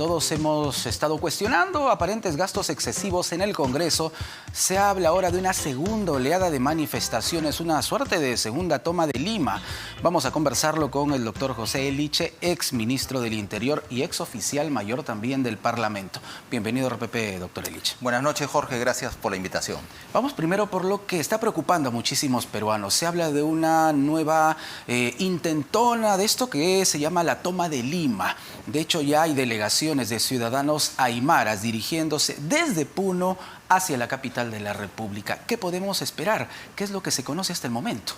Todos hemos estado cuestionando aparentes gastos excesivos en el Congreso. Se habla ahora de una segunda oleada de manifestaciones, una suerte de segunda toma de Lima. Vamos a conversarlo con el doctor José Eliche, ex ministro del Interior y ex oficial mayor también del Parlamento. Bienvenido a RPP, doctor Eliche. Buenas noches, Jorge. Gracias por la invitación. Vamos primero por lo que está preocupando a muchísimos peruanos. Se habla de una nueva intentona de esto que se llama la toma de Lima. De hecho, ya hay delegaciones de ciudadanos aymaras dirigiéndose desde Puno hacia la capital de la República. ¿Qué podemos esperar? ¿Qué es lo que se conoce hasta el momento?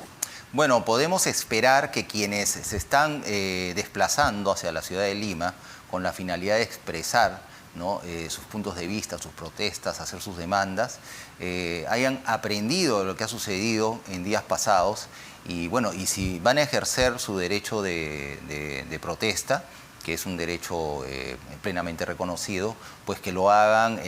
Bueno, podemos esperar que quienes se están desplazando hacia la ciudad de Lima con la finalidad de expresar, ¿no?, sus puntos de vista, sus protestas, hacer sus demandas, hayan aprendido de lo que ha sucedido en días pasados y, bueno, y si van a ejercer su derecho de protesta, que es un derecho plenamente reconocido, pues que lo hagan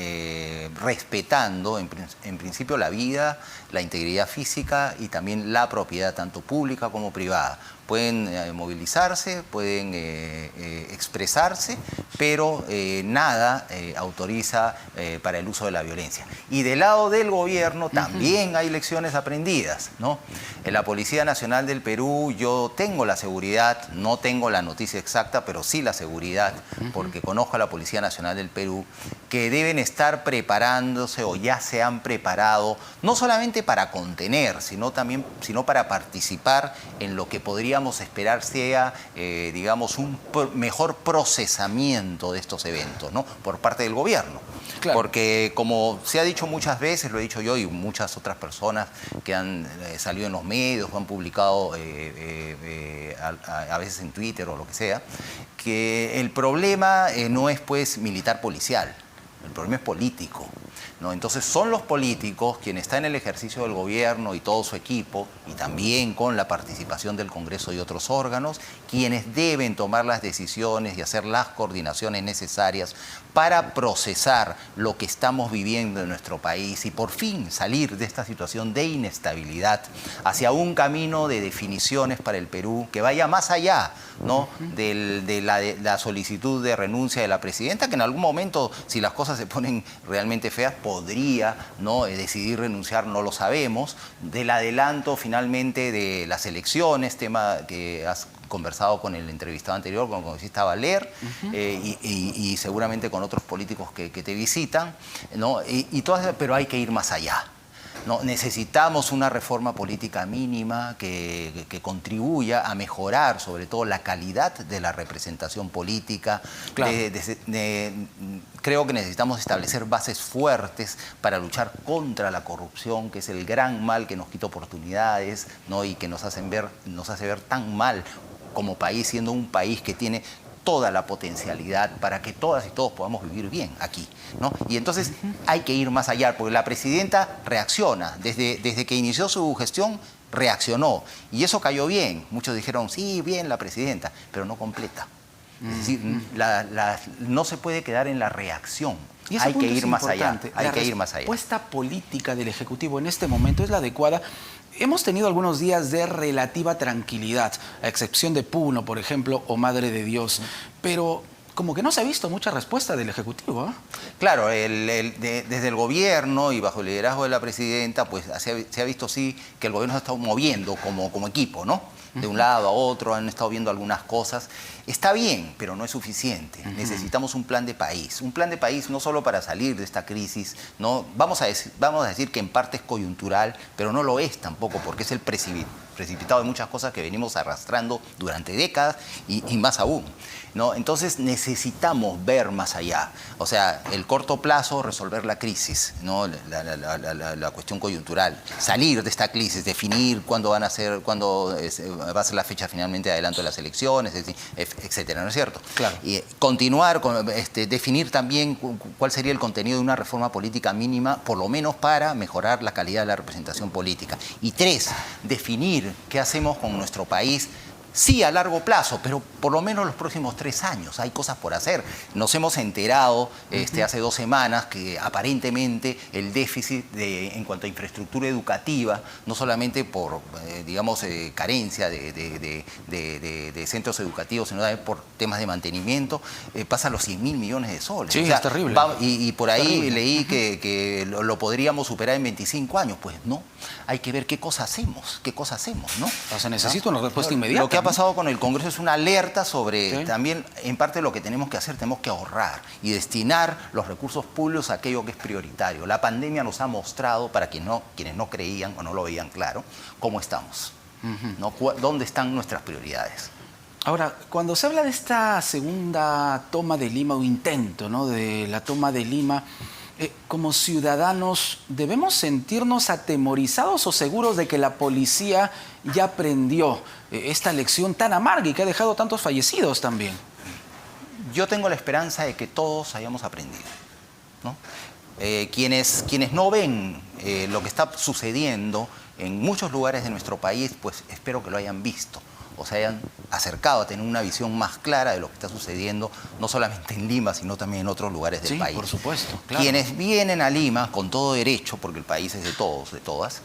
respetando en principio la vida, la integridad física y también la propiedad, tanto pública como privada. Pueden movilizarse, pueden expresarse, pero nada autoriza para el uso de la violencia. Y del lado del gobierno también hay lecciones aprendidas, ¿no? En la Policía Nacional del Perú yo tengo la seguridad, no tengo la noticia exacta, pero sí la seguridad, porque conozco a la Policía Nacional del Perú, que deben estar preparándose o ya se han preparado, no solamente para contener, sino para participar en lo que podríamos esperar sea, digamos, un mejor procesamiento de estos eventos, ¿no?, por parte del gobierno. Claro. Porque como se ha dicho muchas veces, lo he dicho yo y muchas otras personas que han salido en los medios o han publicado a veces en Twitter o lo que sea, que el problema no es pues militar policial, el problema es político, ¿no? Entonces son los políticos quienes están en el ejercicio del gobierno y todo su equipo, y también con la participación del Congreso y otros órganos, quienes deben tomar las decisiones y hacer las coordinaciones necesarias para procesar lo que estamos viviendo en nuestro país y por fin salir de esta situación de inestabilidad hacia un camino de definiciones para el Perú que vaya más allá, ¿no?, de la solicitud de renuncia de la presidenta, que en algún momento, si las cosas se ponen realmente feas, podría, ¿no?, decidir renunciar, no lo sabemos, del adelanto finalmente de las elecciones, tema que has conversado con el entrevistado anterior, con el congresista Valer, y seguramente con otros políticos que te visitan, ¿no? Pero hay que ir más allá, ¿no? Necesitamos una reforma política mínima que contribuya a mejorar sobre todo la calidad de la representación política. Claro. Creo que necesitamos establecer bases fuertes para luchar contra la corrupción, que es el gran mal que nos quita oportunidades, ¿no?, y que nos hace ver tan mal como país, siendo un país que tiene toda la potencialidad para que todas y todos podamos vivir bien aquí, ¿no? Y entonces hay que ir más allá, porque la presidenta reacciona. Desde que inició su gestión, reaccionó. Y eso cayó bien. Muchos dijeron, sí, bien la presidenta, pero no completa. Es decir, no se puede quedar en la reacción. Hay que ir más allá. Hay que ir más allá. ¿La respuesta política del Ejecutivo en este momento es la adecuada? Hemos tenido algunos días de relativa tranquilidad, a excepción de Puno, por ejemplo, o Madre de Dios, pero como que no se ha visto mucha respuesta del Ejecutivo, ¿eh? Claro, desde el gobierno y bajo el liderazgo de la presidenta, pues se ha visto sí que el gobierno se ha estado moviendo como equipo, ¿no? De un lado a otro, han estado viendo algunas cosas. Está bien, pero no es suficiente. Necesitamos un plan de país no solo para salir de esta crisis, ¿no? Vamos a decir que en parte es coyuntural, pero no lo es tampoco, porque es el precipitado de muchas cosas que venimos arrastrando durante décadas y más aún, ¿no? Entonces necesitamos ver más allá. O sea, el corto plazo, resolver la crisis, ¿no?, la cuestión coyuntural, salir de esta crisis, definir cuándo va a ser la fecha finalmente de adelanto de las elecciones, etcétera, ¿no es cierto? Claro. Y continuar con definir también cuál sería el contenido de una reforma política mínima, por lo menos para mejorar la calidad de la representación política. Y 3, definir qué hacemos con nuestro país Sí, a largo plazo, pero por lo menos los próximos 3 años. Hay cosas por hacer. Nos hemos enterado hace 2 semanas que aparentemente el déficit en cuanto a infraestructura educativa, no solamente por, digamos, carencia de centros educativos, sino también por temas de mantenimiento, pasa a los 100.000 millones de soles. Sí, o sea, es terrible. Y por ahí leí que lo podríamos superar en 25 años. Pues no, hay que ver qué cosa hacemos, ¿no? O sea, necesita una respuesta inmediata. Lo que ha pasado con el Congreso es una alerta sobre Sí. también, en parte, lo que tenemos que hacer. Tenemos que ahorrar y destinar los recursos públicos a aquello que es prioritario. La pandemia nos ha mostrado, para quienes no creían o no lo veían claro, cómo estamos, ¿no? ¿Dónde están nuestras prioridades? Ahora, cuando se habla de esta segunda toma de Lima o intento, ¿no?, de la toma de Lima, como ciudadanos, ¿debemos sentirnos atemorizados o seguros de que la policía ya aprendió esta lección tan amarga y que ha dejado tantos fallecidos también? Yo tengo la esperanza de que todos hayamos aprendido, ¿no? Quienes no ven lo que está sucediendo en muchos lugares de nuestro país, pues espero que lo hayan visto o se hayan acercado a tener una visión más clara de lo que está sucediendo, no solamente en Lima, sino también en otros lugares del país. Sí, por supuesto, claro. Quienes vienen a Lima, con todo derecho, porque el país es de todos, de todas,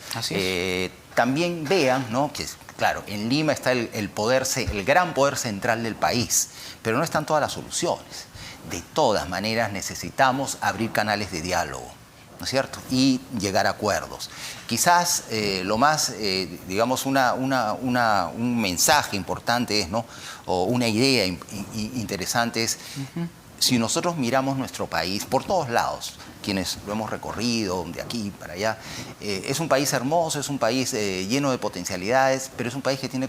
también vean, ¿no?, que, claro, en Lima está el gran poder central del país, pero no están todas las soluciones. De todas maneras, necesitamos abrir canales de diálogo, ¿no es cierto?, y llegar a acuerdos. Quizás lo más, digamos, un mensaje importante es, ¿no?, o una idea interesante es, si nosotros miramos nuestro país por todos lados, quienes lo hemos recorrido de aquí para allá, es un país hermoso, es un país lleno de potencialidades, pero es un país que tiene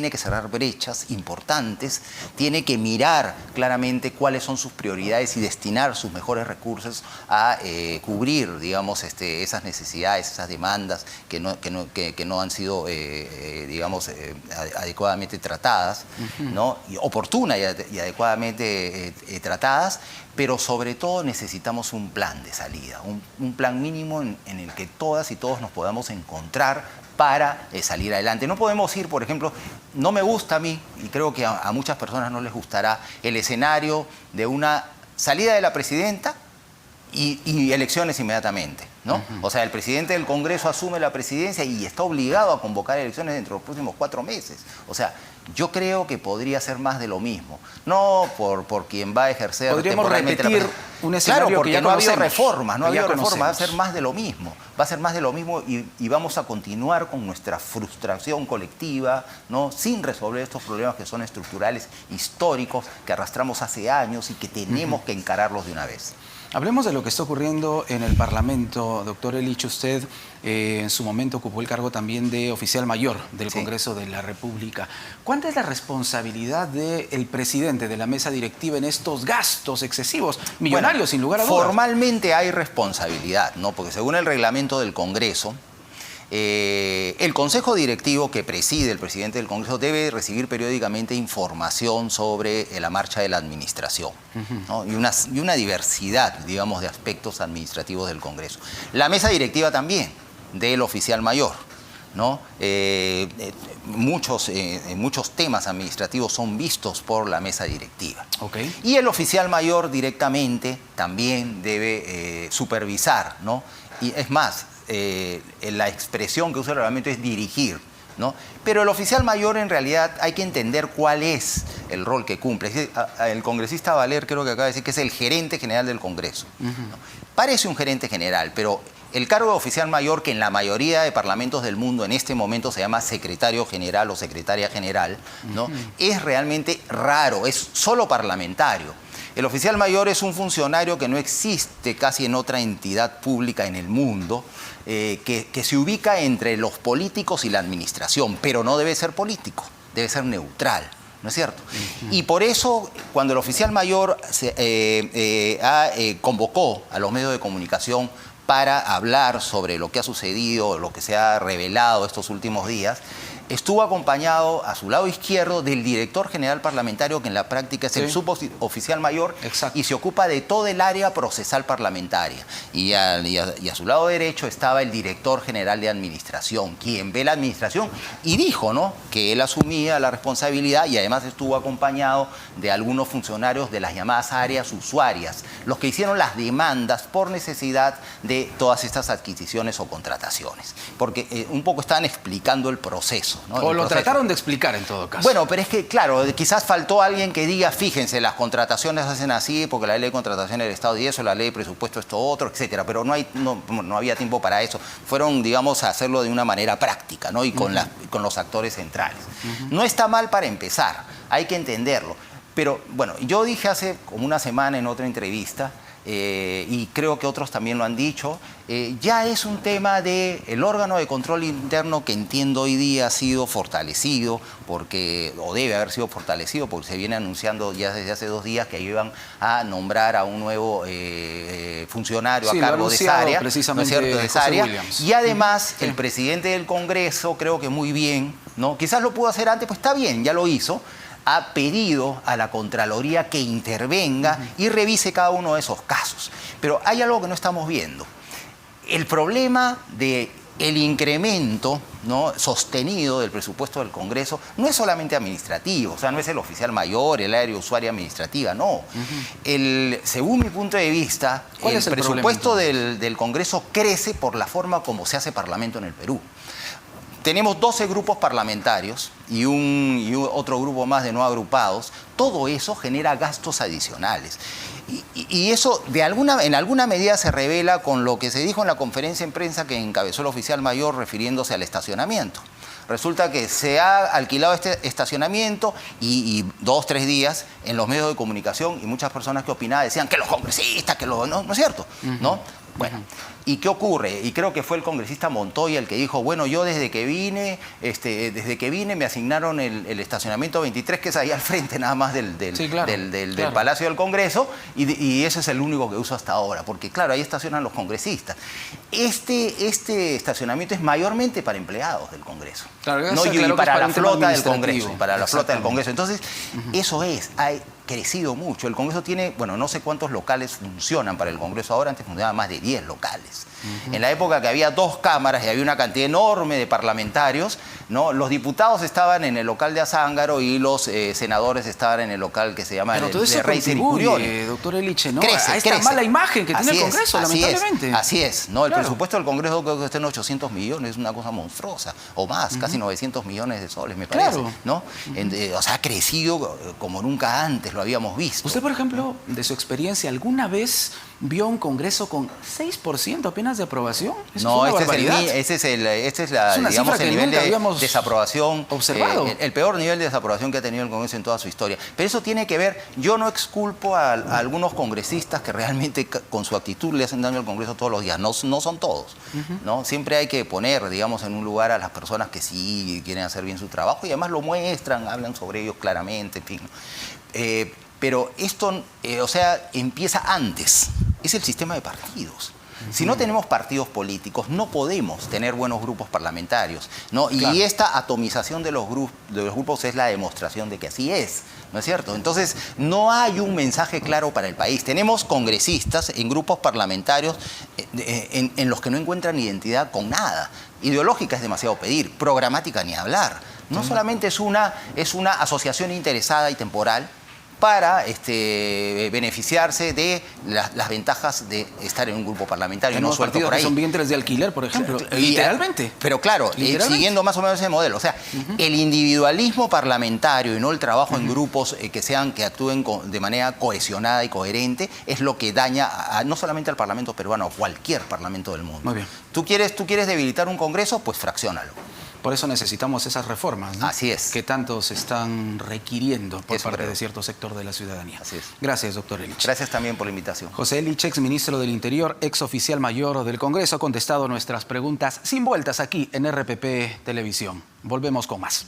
que cerrar brechas importantes, tiene que mirar claramente cuáles son sus prioridades y destinar sus mejores recursos a cubrir, digamos, esas necesidades, esas demandas que no han sido, digamos, adecuadamente tratadas, ¿no?, oportunas y adecuadamente tratadas. Pero sobre todo necesitamos un plan de salida, un plan mínimo en el que todas y todos nos podamos encontrar para salir adelante. No podemos ir, por ejemplo, no me gusta a mí, y creo que a muchas personas no les gustará, el escenario de una salida de la presidenta y elecciones inmediatamente, ¿no? O sea, el presidente del Congreso asume la presidencia y está obligado a convocar elecciones dentro de los próximos 4 meses. O sea, yo creo que podría ser más de lo mismo. No por quien va a ejercer temporalmente repetir un escenario, claro, porque que ya no ha habido conocemos, reformas, va a conocemos. ser más de lo mismo. Va a ser más de lo mismo y vamos a continuar con nuestra frustración colectiva, ¿no?, sin resolver estos problemas que son estructurales, históricos, que arrastramos hace años y que tenemos que encararlos de una vez. Hablemos de lo que está ocurriendo en el Parlamento. Doctor Elich, usted en su momento ocupó el cargo también de oficial mayor del Congreso de la República. ¿Cuánta es la responsabilidad del presidente de la mesa directiva en estos gastos excesivos, millonarios, sin lugar a dudas? Formalmente hay responsabilidad, ¿no?, porque según el reglamento del Congreso, el Consejo Directivo que preside el presidente del Congreso debe recibir periódicamente información sobre la marcha de la administración, ¿no?, y una diversidad, digamos, de aspectos administrativos del Congreso. La mesa directiva también, del oficial mayor, ¿no? Muchos temas administrativos son vistos por la mesa directiva. Y el oficial mayor directamente también debe supervisar, ¿no? Y es más, la expresión que usa el reglamento es dirigir, ¿no? Pero el oficial mayor, en realidad, hay que entender cuál es el rol que cumple. El congresista Valer creo que acaba de decir que es el gerente general del Congreso, ¿no? Parece un gerente general, pero el cargo de oficial mayor, que en la mayoría de parlamentos del mundo en este momento se llama secretario general o secretaria general, ¿no?, es realmente raro, es solo parlamentario. El oficial mayor es un funcionario que no existe casi en otra entidad pública en el mundo, que se ubica entre los políticos y la administración, pero no debe ser político, debe ser neutral, ¿no es cierto? Y por eso, cuando el oficial mayor convocó a los medios de comunicación para hablar sobre lo que ha sucedido, lo que se ha revelado estos últimos días, estuvo acompañado a su lado izquierdo del director general parlamentario, que en la práctica es el suboficial mayor. Exacto. Y se ocupa de todo el área procesal parlamentaria. Y a su lado derecho estaba el director general de administración, quien ve la administración y dijo, ¿no?, que él asumía la responsabilidad, y además estuvo acompañado de algunos funcionarios de las llamadas áreas usuarias, los que hicieron las demandas por necesidad de todas estas adquisiciones o contrataciones. Porque un poco estaban explicando el proceso, ¿no? O lo trataron de explicar en todo caso. Bueno, pero es que, claro, quizás faltó alguien que diga, fíjense, las contrataciones hacen así, porque la ley de contratación del Estado y eso, la ley de presupuesto esto otro, etcétera. Pero no había tiempo para eso. Fueron, digamos, a hacerlo de una manera práctica, ¿no? Y con los actores centrales. No está mal para empezar, hay que entenderlo. Pero, bueno, yo dije hace como una semana en otra entrevista, y creo que otros también lo han dicho, ya es un tema del órgano de control interno que entiendo hoy día ha sido fortalecido, o debe haber sido fortalecido, porque se viene anunciando ya desde hace 2 días que iban a nombrar a un nuevo funcionario a cargo de esa área, precisamente, ¿no es cierto?, de esa área. Williams. Y además el presidente del Congreso, creo que muy bien, ¿no?, quizás lo pudo hacer antes, pues está bien, ya lo hizo, ha pedido a la Contraloría que intervenga y revise cada uno de esos casos. Pero hay algo que no estamos viendo. El problema del incremento, ¿no?, sostenido del presupuesto del Congreso no es solamente administrativo, o sea, no es el oficial mayor, el área usuaria administrativa, no. Según mi punto de vista, el presupuesto del Congreso crece por la forma como se hace parlamento en el Perú. Tenemos 12 grupos parlamentarios y otro grupo más de no agrupados. Todo eso genera gastos adicionales. Y eso en alguna medida se revela con lo que se dijo en la conferencia en prensa que encabezó el oficial mayor refiriéndose al estacionamiento. Resulta que se ha alquilado este estacionamiento y 2, 3 días en los medios de comunicación, y muchas personas que opinaban decían que los congresistas, no es cierto, ¿no? Bueno, ¿y qué ocurre? Y creo que fue el congresista Montoya el que dijo, bueno, yo desde que vine me asignaron el estacionamiento 23, que es ahí al frente nada más del Palacio del Congreso, y ese es el único que uso hasta ahora, porque claro, ahí estacionan los congresistas. Este estacionamiento es mayormente para empleados del Congreso, claro, ¿no? Y para la flota del Congreso, Entonces, eso ha crecido mucho. El Congreso tiene, bueno, no sé cuántos locales funcionan para el Congreso ahora, antes funcionaban más de 10 locales. En la época que había 2 cámaras y había una cantidad enorme de parlamentarios, ¿no?, los diputados estaban en el local de Azángaro y los senadores estaban en el local que se llama de Rey Curioli. Doctor Eliche, ¿no? Crece, a esta mala imagen que tiene el Congreso, lamentablemente. Así es, ¿no? El presupuesto del Congreso creo que está en 800 millones, es una cosa monstruosa, o más, casi 900 millones de soles, me parece, ¿no? O sea, ha crecido como nunca antes lo habíamos visto. Usted, por ejemplo, de su experiencia, ¿alguna vez vio un Congreso con 6% apenas de aprobación? No, este es el nivel de desaprobación observado. El peor nivel de desaprobación que ha tenido el Congreso en toda su historia. Pero eso tiene que ver, yo no exculpo a algunos congresistas que realmente con su actitud le hacen daño al Congreso todos los días. No son todos, ¿no? Siempre hay que poner, digamos, en un lugar a las personas que sí quieren hacer bien su trabajo y además lo muestran, hablan sobre ellos claramente, en fin. Pero esto, o sea, empieza antes. Es el sistema de partidos. Si no tenemos partidos políticos, no podemos tener buenos grupos parlamentarios, ¿no? Claro. Y esta atomización de los grupos es la demostración de que así es, ¿no es cierto? Entonces, no hay un mensaje claro para el país. Tenemos congresistas en grupos parlamentarios en los que no encuentran identidad con nada. Ideológica es demasiado pedir, programática ni hablar. No solamente es una asociación interesada y temporal para beneficiarse de las ventajas de estar en un grupo parlamentario. Tenemos partidos que son vientres de alquiler, por ejemplo, literalmente. Pero claro, siguiendo más o menos ese modelo. O sea, el individualismo parlamentario y no el trabajo en grupos que actúen de manera cohesionada y coherente es lo que daña no solamente al Parlamento peruano, a cualquier parlamento del mundo. Muy bien. ¿Tú quieres debilitar un Congreso? Pues fracciónalo. Por eso necesitamos esas reformas, ¿no? Así es. Que tanto se están requiriendo por parte de cierto sector de la ciudadanía. Así es. Gracias, doctor Elich. Gracias también por la invitación. José Elich, ex ministro del Interior, ex oficial mayor del Congreso, ha contestado nuestras preguntas sin vueltas aquí en RPP Televisión. Volvemos con más.